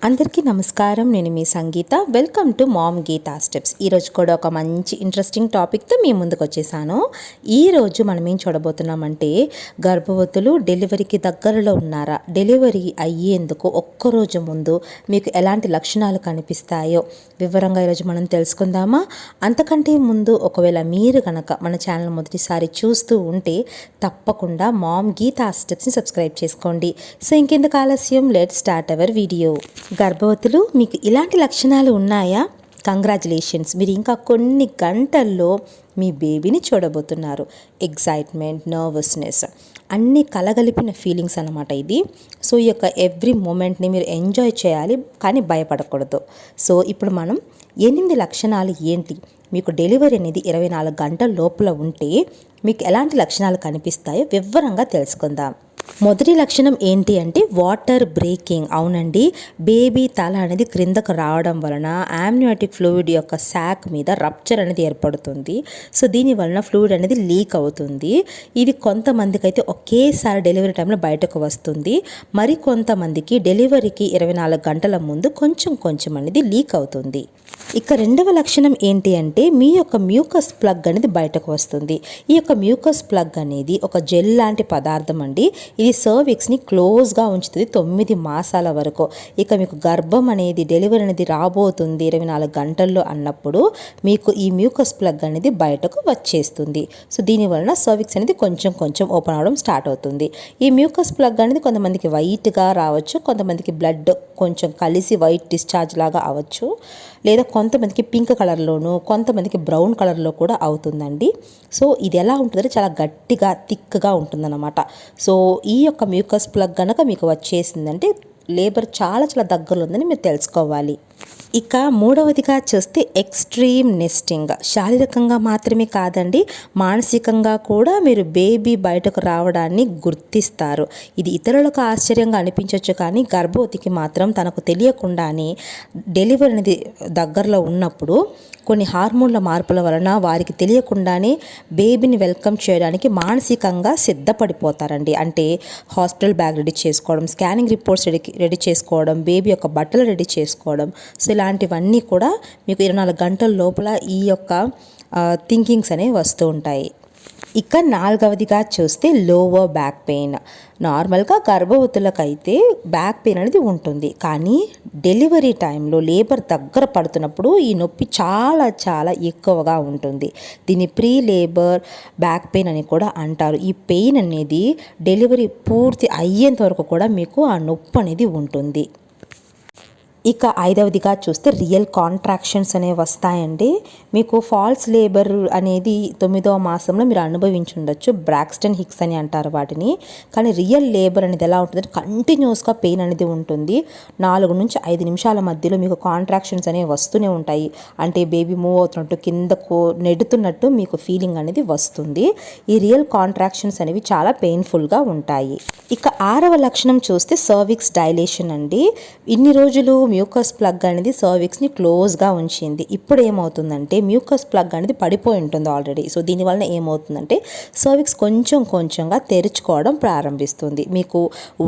అందరికీ నమస్కారం. నేను మీ Sangeetha. Welcome to mom Geetha steps. ఈరోజు కూడా ఒక మంచి ఇంట్రెస్టింగ్ టాపిక్తో మీ ముందుకు వచ్చేసాను. ఈరోజు మనం ఏం చూడబోతున్నామంటే, గర్భవతులు డెలివరీకి దగ్గరలో ఉన్నారా, డెలివరీ అయ్యేందుకు ఒక్కరోజు ముందు మీకు ఎలాంటి లక్షణాలు కనిపిస్తాయో వివరంగా ఈరోజు మనం తెలుసుకుందామా? అంతకంటే ముందు ఒకవేళ మీరు కనుక మన ఛానల్ మొదటిసారి చూస్తూ ఉంటే తప్పకుండా మామ్ గీతా స్టెప్స్ని సబ్స్క్రైబ్ చేసుకోండి. సో ఇంకెందుకు ఆలస్యం, లెట్స్ స్టార్ట్ అవర్ వీడియో. గర్భవతులు మీకు ఇలాంటి లక్షణాలు ఉన్నాయా? కంగ్రాచులేషన్స్, మీరు ఇంకా కొన్ని గంటల్లో మీ బేబీని చూడబోతున్నారు. ఎగ్జైట్మెంట్, నర్వస్నెస్ అన్నీ కలగలిపిన ఫీలింగ్స్ అన్నమాట ఇది. సో ఈ యొక్క ఎవ్రీ మూమెంట్ని మీరు ఎంజాయ్ చేయాలి, కానీ భయపడకూడదు. సో ఇప్పుడు మనం 8 లక్షణాలు ఏంటి, మీకు డెలివరీ అనేది 24 గంటల లోపల ఉంటే మీకు ఎలాంటి లక్షణాలు కనిపిస్తాయో వివరంగా తెలుసుకుందాం. మొదటి లక్షణం ఏంటి అంటే వాటర్ బ్రేకింగ్. అవునండి, బేబీ తల అనేది క్రిందకు రావడం వలన ఆమ్నియాటిక్ ఫ్లూయిడ్ యొక్క శాక్ మీద రప్చర్ అనేది ఏర్పడుతుంది. సో దీని వలన ఫ్లూయిడ్ అనేది లీక్ అవుతుంది. ఇది కొంతమందికి అయితే ఒకేసారి డెలివరీ టైంలో బయటకు వస్తుంది. మరి కొంతమందికి డెలివరీకి 24 గంటల ముందు కొంచెం కొంచెం అనేది లీక్ అవుతుంది. ఇక రెండవ లక్షణం ఏంటి అంటే మీ యొక్క మ్యూకస్ ప్లగ్ అనేది బయటకు వస్తుంది. ఈ యొక్క మ్యూకస్ ప్లగ్ అనేది ఒక జెల్ లాంటి పదార్థం అండి. ఇది సర్విక్స్ని క్లోజ్గా ఉంచుతుంది 9 మాసాల వరకు. ఇక మీకు గర్భం అనేది డెలివరీ అనేది రాబోతుంది 24 గంటల్లో అన్నప్పుడు మీకు ఈ మ్యూకస్ ప్లగ్ అనేది బయటకు వచ్చేస్తుంది. సో దీనివలన సర్విక్స్ అనేది కొంచెం కొంచెం ఓపెన్ అవడం స్టార్ట్ అవుతుంది. ఈ మ్యూకస్ ప్లగ్ అనేది కొంతమందికి వైట్గా రావచ్చు, కొంతమందికి బ్లడ్ కొంచెం కలిసి వైట్ డిశ్చార్జ్ లాగా అవ్వచ్చు, లేదా కొంతమందికి పింక్ కలర్లోను, కొంతమందికి బ్రౌన్ కలర్లో కూడా అవుతుందండి. సో ఇది ఎలా ఉంటుందంటే చాలా గట్టిగా థిక్గా ఉంటుందన్నమాట. సో ఈ యొక్క మ్యూకస్ ప్లగ్ కనుక మీకు వచ్చేసిందంటే లేబర్ చాలా చాలా దగ్గరలో ఉందని మీరు తెలుసుకోవాలి. ఇక మూడవదిగా చూస్తే ఎక్స్ట్రీమ్ నెస్టింగ్. శారీరకంగా మాత్రమే కాదండి, మానసికంగా కూడా మీరు బేబీ బయటకు రావడాన్ని గుర్తిస్తారు. ఇది ఇతరులకు ఆశ్చర్యంగా అనిపించవచ్చు, కానీ గర్భవతికి మాత్రం తనకు తెలియకుండానే డెలివరీ అనేది దగ్గరలో ఉన్నప్పుడు కొన్ని హార్మోన్ల మార్పుల వలన వారికి తెలియకుండానే బేబీని వెల్కమ్ చేయడానికి మానసికంగా సిద్ధపడిపోతారండి. అంటే హాస్పిటల్ బ్యాగ్ రెడీ చేసుకోవడం, స్కానింగ్ రిపోర్ట్స్ రెడీ చేసుకోవడం, బేబీ యొక్క బట్టలు రెడీ చేసుకోవడం. సో ఇలాంటివన్నీ కూడా మీకు 24 గంటల లోపల ఈ యొక్క థింకింగ్స్ అనేవి వస్తూ ఉంటాయి. ఇక నాలుగవదిగా చూస్తే లోవర్ బ్యాక్ పెయిన్. నార్మల్గా గర్భవతులకైతే బ్యాక్ పెయిన్ అనేది ఉంటుంది, కానీ డెలివరీ టైంలో లేబర్ దగ్గర పడుతున్నప్పుడు ఈ నొప్పి చాలా చాలా ఎక్కువగా ఉంటుంది. దీన్ని ప్రీ లేబర్ బ్యాక్ పెయిన్ అని కూడా అంటారు. ఈ పెయిన్ అనేది డెలివరీ పూర్తి అయ్యేంత వరకు కూడా మీకు ఆ నొప్పి అనేది ఉంటుంది. ఇక ఐదవదిగా చూస్తే రియల్ కాంట్రాక్షన్స్ అనేవి వస్తాయండి. మీకు ఫాల్స్ లేబర్ అనేది 9వ మాసంలో మీరు అనుభవించుండొచ్చు. బ్రాక్స్టన్ హిక్స్ అని అంటారు వాటిని. కానీ రియల్ లేబర్ అనేది ఎలా ఉంటుందంటే కంటిన్యూస్గా పెయిన్ అనేది ఉంటుంది. 4 నుంచి 5 నిమిషాల మధ్యలో మీకు కాంట్రాక్షన్స్ అనేవి వస్తూనే ఉంటాయి. అంటే బేబీ మూవ్ అవుతున్నట్టు, కిందకు నెడుతున్నట్టు మీకు ఫీలింగ్ అనేది వస్తుంది. ఈ రియల్ కాంట్రాక్షన్స్ అనేవి చాలా పెయిన్ఫుల్గా ఉంటాయి. ఇక 6వ లక్షణం చూస్తే సర్విక్స్ డైలేషన్ అండి. ఇన్ని రోజులు మ్యూకస్ ప్లగ్ అనేది సర్విక్స్ని క్లోజ్గా ఉంచింది. ఇప్పుడు ఏమవుతుందంటే మ్యూకస్ ప్లగ్ అనేది పడిపోయి ఉంటుంది ఆల్రెడీ. సో దీనివల్ల ఏమవుతుందంటే సర్విక్స్ కొంచెం కొంచెంగా తెరుచుకోవడం ప్రారంభిస్తుంది. మీకు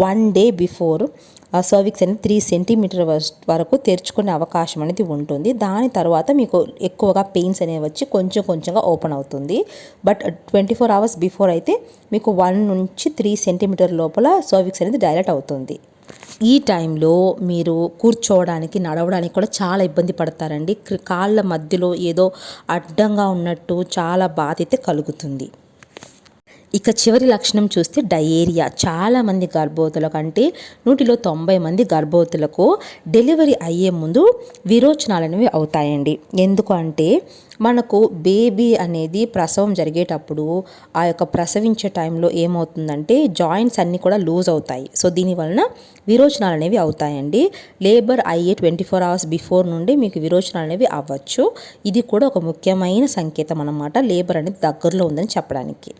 1 డే బిఫోర్ సర్విక్స్ అనేది 3 సెంటీమీటర్ వరకు తెరుచుకునే అవకాశం అనేది ఉంటుంది. దాని తర్వాత మీకు ఎక్కువగా పెయిన్స్ అనేవి వచ్చి కొంచెం కొంచెంగా ఓపెన్ అవుతుంది. బట్ 24 అవర్స్ బిఫోర్ అయితే మీకు 1 నుంచి 3 సెంటీమీటర్ లోపల సర్విక్స్ అనేది డైలెట్ అవుతుంది. ఈ టైంలో మీరు కూర్చోవడానికి, నడవడానికి కూడా చాలా ఇబ్బంది పడతారండి. కాళ్ళ మధ్యలో ఏదో అడ్డంగా ఉన్నట్టు చాలా బాధ అయితే కలుగుతుంది. ఇక చివరి లక్షణం చూస్తే డయేరియా. చాలామంది గర్భవతులకు, అంటే 100లో 90 మంది గర్భవతులకు డెలివరీ అయ్యే ముందు విరోచనాలు అనేవి అవుతాయండి. ఎందుకు అంటే మనకు బేబీ అనేది ప్రసవం జరిగేటప్పుడు ఆ యొక్క ప్రసవించే టైంలో ఏమవుతుందంటే జాయింట్స్ అన్నీ కూడా లూజ్ అవుతాయి. సో దీనివలన విరోచనాలు అనేవి అవుతాయండి. లేబర్ అయ్యే 24 అవర్స్ బిఫోర్ నుండి మీకు విరోచనాలు అనేవి అవ్వచ్చు. ఇది కూడా ఒక ముఖ్యమైన సంకేతం అన్నమాట, లేబర్ అనేది దగ్గరలో ఉందని చెప్పడానికి.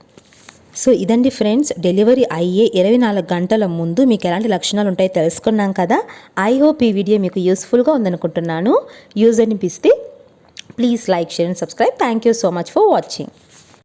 సో ఇదండి ఫ్రెండ్స్, డెలివరీ అయ్యే 24 గంటల ముందు మీకు ఎలాంటి లక్షణాలు ఉంటాయో తెలుసుకున్నాం కదా. ఐ హోప్ ఈ వీడియో మీకు యూస్ఫుల్గా ఉందనుకుంటున్నాను. యూజ్ అనిపిస్తే please like, share and subscribe. Thank you so much for watching.